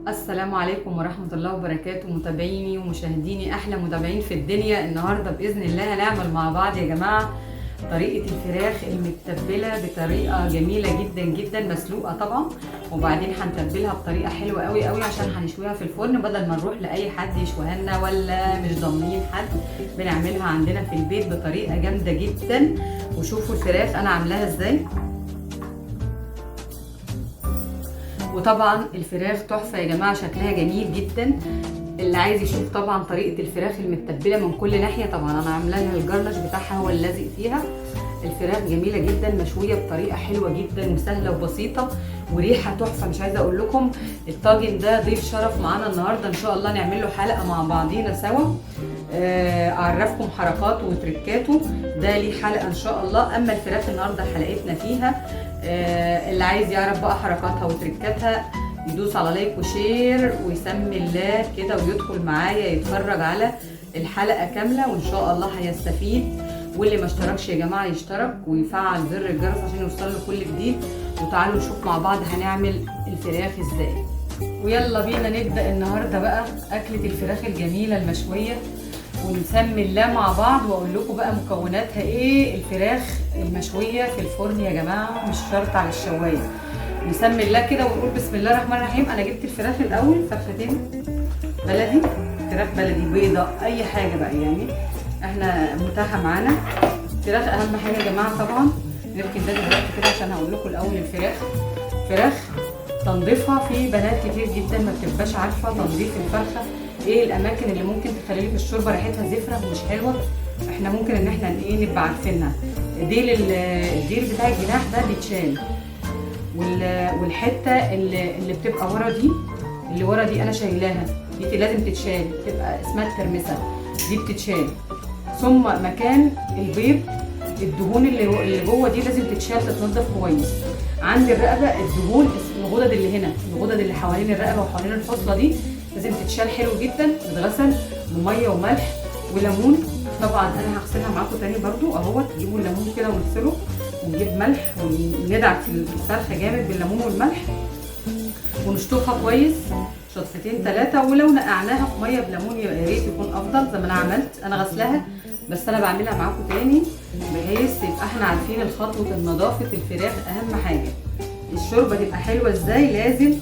السلام عليكم ورحمة الله وبركاته، متابعيني ومشاهديني أحلى متابعين في الدنيا. النهاردة بإذن الله هنعمل مع بعض يا جماعة طريقة الفراخ المتبلة بطريقة جميلة جدا جدا، مسلوقة طبعا، وبعدين هنتبلها بطريقة حلوة قوي قوي عشان هنشويها في الفرن بدل ما نروح لأي حد يشويها لنا ولا مش ضامنين حد. بنعملها عندنا في البيت بطريقة جامدة جدا. وشوفوا الفراخ أنا عاملاها إزاي. وطبعا الفراخ تحفه يا جماعه، شكلها جميل جدا. اللي عايز يشوف طبعا طريقه الفراخ المتبله من كل ناحيه، طبعا انا عامله لها الجرنش بتاعها هو اللازق فيها. الفراخ جميله جدا، مشويه بطريقه حلوه جدا وسهله وبسيطه وريحه تحفه، مش عايزه اقول لكم. الطاجن ده ضيف شرف معانا النهارده، ان شاء الله نعمل له حلقه مع بعضينا سوا. اعرفكم حركاته وتركاته، ده ليه حلقه ان شاء الله. اما الفراخ النهارده حلقتنا فيها. اللي عايز يعرف بقى حركاتها وتركاتها يدوس على لايك وشير ويسمي الله كده ويدخل معايا يتفرج على الحلقه كامله، وان شاء الله هيستفيد. واللي ما اشتركش يا جماعه يشترك ويفعل زر الجرس عشان يوصل له كل جديد. وتعالوا نشوف مع بعض هنعمل الفراخ ازاي. ويلا بينا نبدا النهارده بقى اكله الفراخ الجميله المشويه، ونسمي الله مع بعض واقول لكم بقى مكوناتها ايه. الفراخ المشويه في الفرن يا جماعه، مش شرط على الشوايه. نسمي الله كده ونقول بسم الله الرحمن الرحيم. انا جبت الفراخ الاول فرختين بلدي، فراخ بلدي بيضه اي حاجه بقى يعني احنا متاحه معانا. الفراخ اهم حاجه يا جماعه طبعا. نركن ده دلوقتي كده عشان هقول لكم الاول فراخ تنظيفها. في بنات كتير جدا ما بتبقاش عارفه تنظيف الفرخه، ايه الاماكن اللي ممكن تخلي لي في الشوربه ريحتها زفره ومش حلوه. احنا ممكن ان احنا ايه نبقى عارفينها. الديل بتاع الجناح ده بيتشال، والحته اللي بتبقى ورا دي، اللي ورا دي انا شايلاها، دي لازم تتشال، تبقى اسمها الترمسه، دي بتتشال. ثم مكان البيض الدهون اللي جوه دي لازم تتشال تتنضف كويس. عند الرقبه الدهون، الغدد اللي هنا، الغدد اللي حوالين الرقبه وحوالين الحصله دي لازم تتشال حلو جدا، تتغسل بميه وملح وليمون. طبعا انا هغسلها معاكم تاني برضو اهوت. تجيبوا الليمون كده ونغسله، ونجيب ملح وندعك في الفرخه جامد بالليمون والملح، ونشطفها كويس شطفتين ثلاثه. ولو نقعناها في ميه بليمون يا ريت يكون افضل زي ما انا عملت. انا غسلاها بس انا بعملها معاكم تاني بحيث يبقى احنا عارفين الخطوه النظافه الفراخ اهم حاجه. الشوربه تبقى حلوه ازاي؟ لازم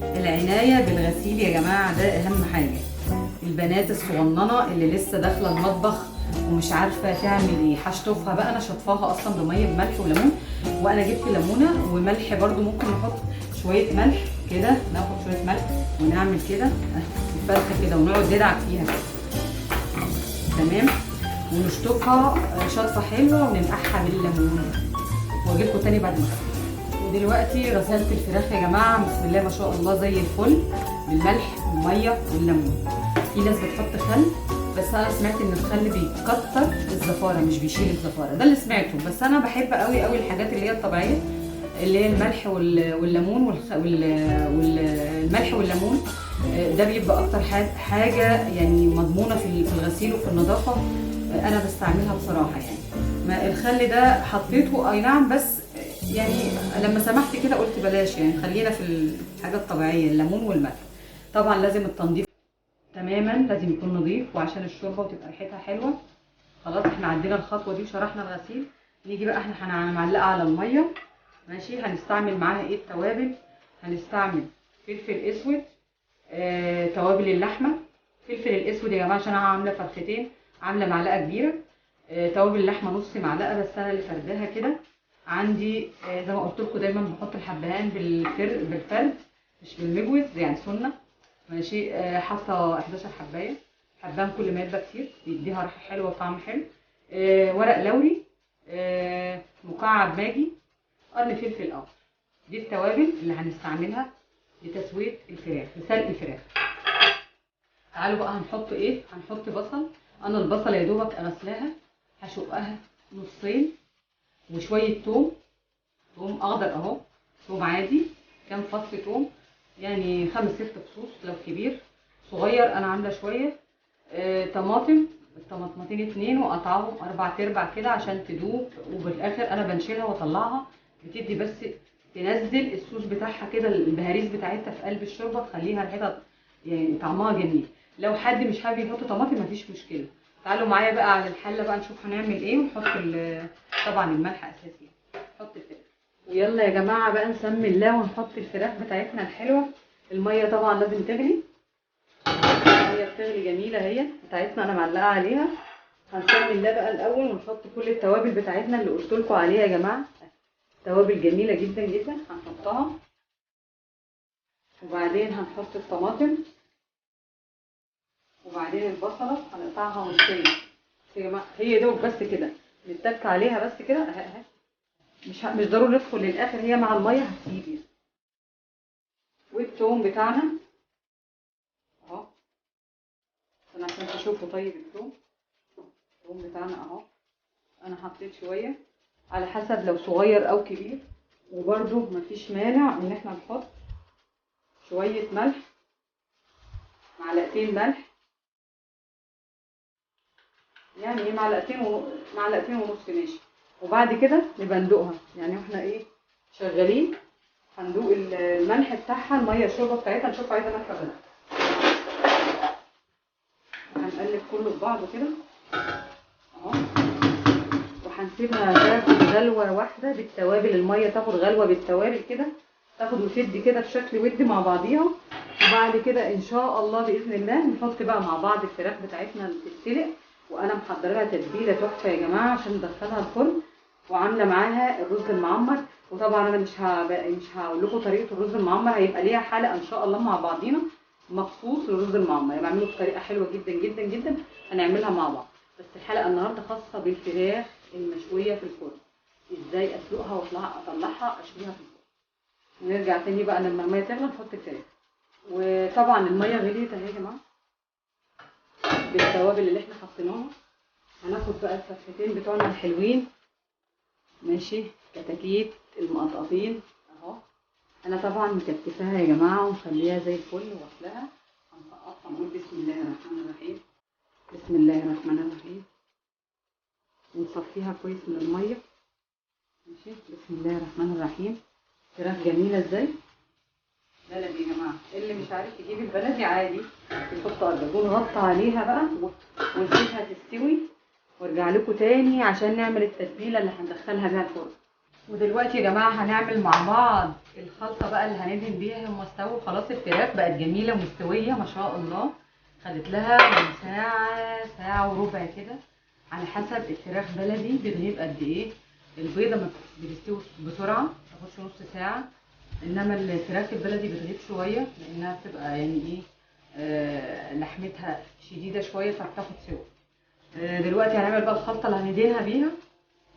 العنايه بالغسيل يا جماعه، ده اهم حاجه. البنات الصغننه اللي لسه داخله المطبخ ومش عارفه تعمل ايه، هشطفها بقى. انا شطفاها اصلا بميه بملح وليمون، وانا جبت ليمونه وملح برده، ممكن نحط شويه ملح كده، ناخد شويه ملح ونعمل كده الفرخه كده ونقعد ندعك فيها كده تمام، ونشطفها شطفه حلوه وننقعها بالليمون. واجي لكم تاني بعد ما ودلوقتي غسلت الفراخ يا جماعه بسم الله ما شاء الله زي الفل بالملح والميه والليمون. في ناس بتحط خل، بس انا سمعت ان الخل بيكتر الزفاره مش بيشيل الزفاره، ده اللي سمعته. بس انا بحب قوي قوي الحاجات اللي هي الطبيعيه، اللي هي الملح والليمون والملح والليمون. ده بيبقى اكتر حاجه يعني مضمونه في الغسيل وفي النظافه. انا بستعملها بصراحه يعني. ما الخل ده حطيته اي نعم، بس يعني لما سمحت كده قلت بلاش، يعني خلينا في الحاجه الطبيعيه الليمون والملح. طبعا لازم التنظيف تماما، لازم يكون نظيف وعشان الشوربه وتبقى ريحتها حلوه. خلاص احنا عدينا الخطوه دي وشرحنا الغسيل. نيجي بقى احنا هنعلقها على الميه ماشي. هنستعمل معاها ايه التوابل؟ هنستعمل فلفل اسود، توابل اللحمه. فلفل الاسود يا جماعه عشان انا عامله فرختين، عامله معلقه كبيره. توابل اللحمه نص معلقه، بس انا اللي فرداها كده عندي. زي ما قلت لكم دايما بحط الحبهان بالفرد مش بالمجوز يعني سنه ماشي. حاطه 11 حبايه. حبهان كل ما يبقى كتير بيديها ريحه حلوه وطعم حلو. ورق لوري، مكعب ماجي، قرن فلفل اخضر. دي التوابل اللي هنستعملها لتسويه الفراخ، لسلق الفراخ. تعالوا بقى هنحط ايه؟ هنحط بصل. انا البصله يا دوبك غسلاها، هشقها نصين، وشويه توم اخضر اهو، توم عادي، كام فص توم يعني 5 6 فصوص لو كبير. صغير انا عامله شويه. طماطم، الطماطمتين 2 وقطعهم 4 ارباع كده عشان تدوب، وبالاخر انا بنشيلها واطلعها، بتدي بس تنزل الصوص بتاعها كده، البهاريز بتاعتها في قلب الشوربه، تخليها الحتت يعني طعمها جميل. لو حد مش حابب يحط طماطم مفيش مشكله. تعالوا معايا بقى على الحله بقى نشوف هنعمل ايه، ونحط طبعا الملح اساسي. نحط الفراخ، ويلا يا جماعه بقى نسمي الله ونحط الفراخ بتاعتنا الحلوه. الميه طبعا لازم تغلي، الميه بتغلي جميله اهي بتاعتنا، انا معلقه عليها. هنسمي الله بقى الاول ونحط كل التوابل بتاعتنا اللي قلت لكم عليها يا جماعه. توابل جميله جدا جدا هنحطها، وبعدين هنحط الطماطم، وبعدين البصله هنقطعها نصين يا جماعه. هي دوب بس كده نتك عليها بس كده اهي، مش ضروري ندخل للاخر، هي مع الميه هتسيب يعني. والثوم بتاعنا اهو، عشان تشوفوا. طيب الثوم بتاعنا اهو، انا حطيت شويه على حسب لو صغير او كبير. وبرده مفيش مانع ان احنا نحط شويه ملح، معلقتين ملح، يعني ايه معلقتين ونص ماشي. وبعد كده نبقى ندوقها، يعني احنا ايه شغالين هندوق الملح بتاعها، الميه الشوربه بتاعتها نشوف عايزه ملح ولا لا. هنقلب كله في بعضه كده اهو، وهنسيبها تاخد غلوه واحده بالتوابل، الميه تاخد غلوه بالتوابل كده، تاخد وتدي كده بشكل ودي مع بعضيها. وبعد كده ان شاء الله باذن الله نحط بقى مع بعض الفراخ بتاعتنا اللي تتسلق. وانا محضره لها تتبيله تحفه يا جماعه عشان ندخلها الفرن، وعامله معاها الرز المعمر. وطبعا انا مش هقول لكم طريقه الرز المعمر، هيبقى ليها حلقه ان شاء الله مع بعضينا مخصوص للرز المعمر، بعمله بطريقه حلوه جدا جدا جدا، هنعملها مع بعض. بس الحلقه النهارده خاصه بالفراخ المشويه في الفرن، ازاي اسلقها واطلعها اشويها في الفرن. ونرجع تاني بقى لما الميه تغلي نحط الفراخ. وطبعا الميه غليت اهي يا جماعه بالتوابل اللي احنا حطيناها. هناخد بقى الفتفتين بتوعنا الحلوين ماشي، كتاكيت المقطقطين اهو. انا طبعا مكتفاها يا جماعه ومخليها زي الفل واغسلها. هنسقطها نقول بسم الله الرحمن الرحيم، بسم الله الرحمن الرحيم، ونصفيها كويس من الميه ماشي. بسم الله الرحمن الرحيم. فراخ جميله ازاي، بلدي يا جماعه. اللي مش عارف يجيب البلدي عادي يحط ابيض. ونغطي عليها بقى ونسيبها تستوي، وارجع لكم تاني عشان نعمل التتبيله اللي هندخلها بيها الفرن. ودلوقتي يا جماعه هنعمل مع بعض الخلطه بقى اللي هندهن بيها. هم استووا خلاص، الفراخ بقت جميله ومستويه ما شاء الله. خدت لها من ساعه وربع كده على حسب الفراخ بلدي بتغيب قد ايه. البيضه ما بتستوي بسرعه، ما تاخدش نص ساعه، انما الفراخ البلدي بتغيب شويه لانها بتبقى يعني ايه لحمتها شديده شويه فبتاخد سوا. دلوقتي هنعمل بقى الخلطه اللي هندهنها بيها.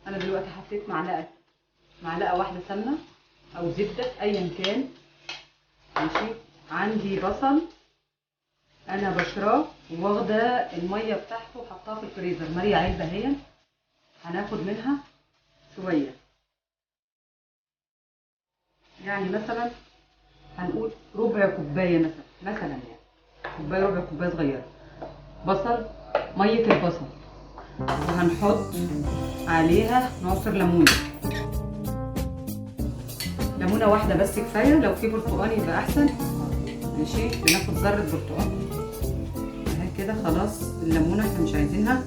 انا دلوقتي حطيت معلقه واحده سمنه او زبده ايا كان ماشي. عندي بصل انا بشراه واخده الميه بتاعته وحطها في الفريزر، ماليه علبه اهي. هناخد منها شويه، يعني مثلا هنقول ربع كوبايه مثلا يعني كوبايه، ربع كوبايه صغيره بصل، ميه البصل. وهنحط عليها نعصر ليمونه واحده بس كفايه، لو في برتقال يبقى احسن ماشي. بناخد ذره برتقال اهي كده خلاص. الليمونه احنا مش عايزينها.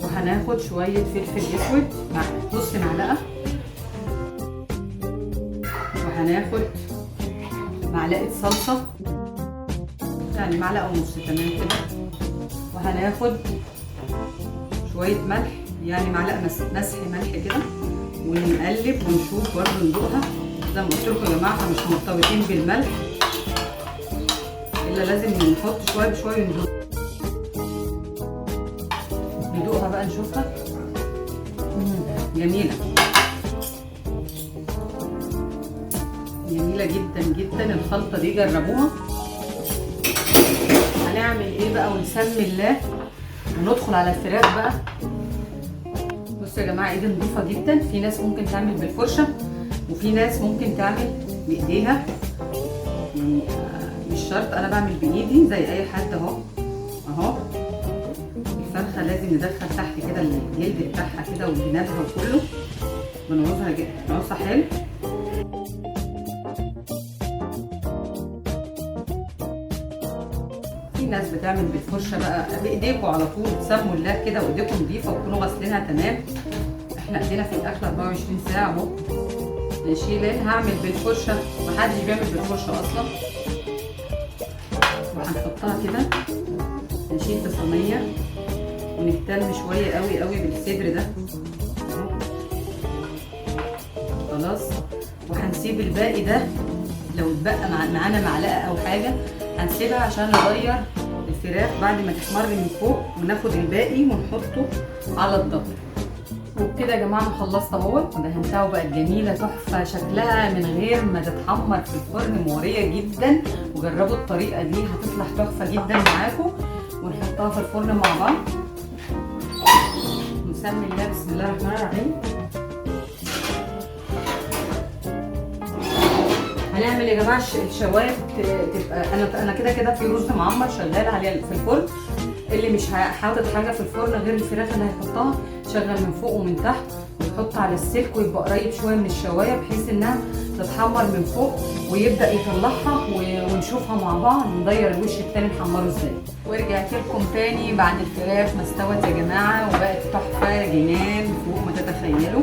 وهناخد شويه فلفل اسود نص معلقه، وهناخد معلقه صلصه يعني معلقه ونص تمام كده. وهناخد شويه ملح يعني معلقه مسح ملح كده، ونقلب ونشوف برضه ندوقها. زي ما قلت لكم يا جماعه احنا مش مرتبطين بالملح، الا لازم نحط شويه بشويه ندوقها بقى نشوفها. جميله جميله جدا جدا الخلطه دي، جربوها. هنعمل ايه بقى ونسمي الله وندخل على الفراخ بقى. بصوا يا جماعه ايدي نضيفه جدا. في ناس ممكن تعمل بالفرشه، وفي ناس ممكن تعمل بايديها يعني مش شرط. انا بعمل بايدي زي اي حد اهو. الفرخه لازم ندخل تحت كده الجلد بتاعها كده وجنابها وكله بنعوزها حلو. في ناس بتعمل بالفرشه بقى بايديكم على طول، تسموا الله كده وايديكم نظيفه وتكونوا غاسلينها تمام. احنا ايدينا في الاكل 24 ساعه اهو ماشي. لان هعمل بالفرشه، محدش بيعمل بالفرشه اصلا. وهنحطها كده ماشي في صينيه، ونهتم شويه قوي قوي بالصدر ده خلاص. وهنسيب الباقي ده، لو اتبقى معانا معلقه او حاجه هنسيبها عشان نغير الفراخ بعد ما تحمر من فوق، وناخد الباقي ونحطه على الظهر. وبكده يا جماعه انا خلصت اهوت ودهنتها وبقت جميله تحفه. شكلها من غير ما تتحمر في الفرن مغريه جدا، وجربوا الطريقه دي هتطلع تحفه جدا معاكم. ونحطها في الفرن مع بعض. نسمي الله، بسم الله الرحمن الرحيم. هنعمل يا جماعه الشوايه تبقى انا كده كده في رز معمر شغال عليه في الفرن. اللي مش حاطط حاجه في الفرن غير الفراخ اللي هيحطها، شغل من فوق ومن تحت ويحط على السلك ويبقى قريب شويه من الشوايه بحيث انها تتحمر من فوق، ويبدا يطلعها ونشوفها مع بعض ندير الوش التاني نحمره ازاي. ورجعت لكم تاني بعد الفراخ ما استوت يا جماعه وبقت تحفه جنان فوق ما تتخيلوا.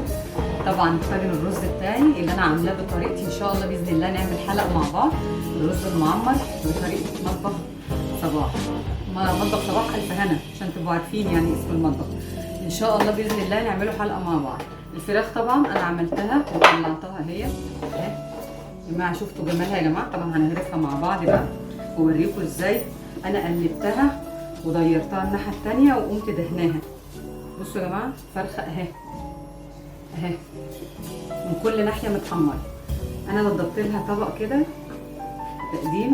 طبعا طاجن الرز بتاعي اللي انا عاملاه بطريقتي، ان شاء الله باذن الله نعمل حلقه مع بعض الرز المعمر بطريقه مطبخ صباح. مطبخ صباح الف هنا عشان تبقوا عارفين يعني اسم المطبخ. ان شاء الله باذن الله نعمله حلقه مع بعض. الفراخ طبعا انا عملتها وطلعتها اهي يا جماعه، شفتوا جمالها يا جماعه. طبعا هنغرفها مع بعض بقى واوريكم ازاي انا قلبتها وضيرتها الناحيه الثانيه وقمت دهناها. بصوا يا جماعه فرخه اهي اهي من كل ناحيه متحمره. انا وضبت لها طبق كده تقديم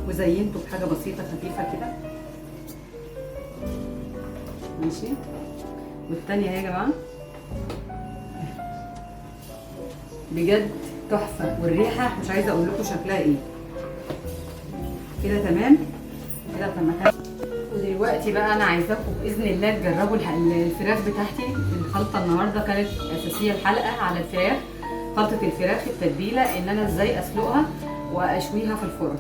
وزينته بحاجه بسيطه خفيفه كده ماشي. والتانيه اهي يا جماعه بجد تحفه، والريحه مش عايزه اقول لكم شكلها ايه. كده تمام كده تمام. ودلوقتي بقى انا عايزاكم باذن الله تجربوا الفراخ بتاعتي. الخلطه النهارده كانت اساسيه الحلقه على الفراخ، خلطه الفراخ التتبيله ان انا ازاي اسلقها واشويها في الفرن.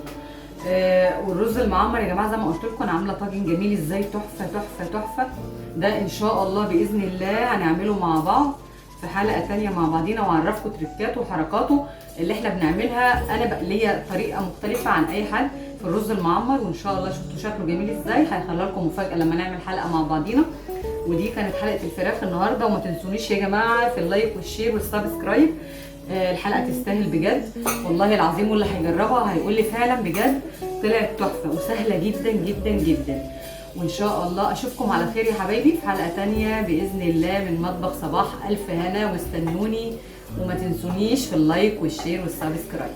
والرز المعمر يا جماعه زي ما قلت لكم انا عامله طاجن جميل ازاي تحفه تحفه تحفه. ده ان شاء الله باذن الله هنعمله مع بعض في حلقه ثانيه مع بعضينا، واعرفكم تريكاته وحركاته اللي احنا بنعملها. انا بقى ليا طريقه مختلفه عن اي حد في الرز المعمر، وان شاء الله شفتوا شكله جميل ازاي. هيخلي لكم مفاجاه لما نعمل حلقه مع بعضينا. ودي كانت حلقه الفراخ النهارده. وما تنسونيش يا جماعه في اللايك والشير والسبسكرايب. الحلقه تستاهل بجد والله العظيم، واللي هيجربها هيقول لي فعلا بجد طلعت تحفه وسهله جدا جدا جدا. وان شاء الله اشوفكم على خير يا حبايبي في حلقه تانية باذن الله من مطبخ صباح. الف هنا واستنوني، وما تنسونيش في اللايك والشير والسبسكرايب.